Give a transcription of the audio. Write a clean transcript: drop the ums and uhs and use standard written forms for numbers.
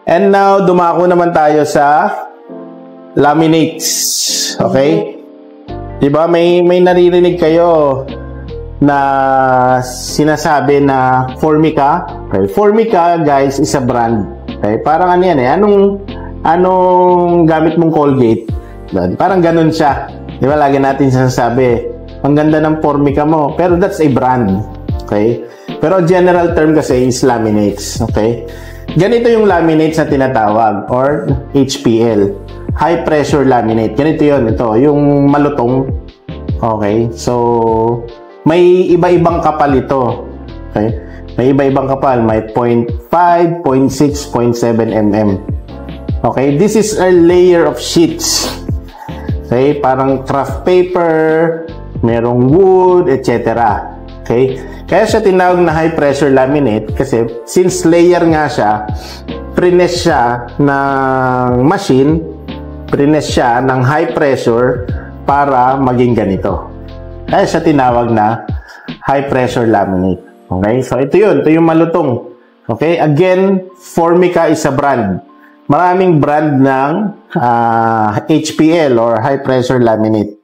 And now, dumako naman tayo sa laminates. Okay? Diba? May naririnig kayo na sinasabi na Formica. Okay? Formica, guys, is a brand. Okay? Parang ano yan eh. Anong gamit mong Colgate? Parang ganun siya. Diba? Lagi natin sinasabi, ang ganda ng Formica mo. Pero that's a brand. Okay? Pero general term kasi is laminates. Okay? Ganito yung laminates na tinatawag or HPL. High pressure laminate. Ganito yun. Ito. Yung malutong. Okay? So, may iba-ibang kapal ito. Okay? May iba-ibang kapal. May 0.5, 0.6, 0.7 mm. Okay? This is a layer of sheets. Okay? Parang craft paper, merong wood, etc. Okay? Kaya siya tinawag na high pressure laminate kasi since layer nga siya, prines siya ng machine, prines siya ng high pressure para maging ganito. Kaya siya tinawag na high pressure laminate. Okay? So ito yun, ito yung malutong. Okay? Again, Formica is a brand. Maraming brand ng HPL or high pressure laminate.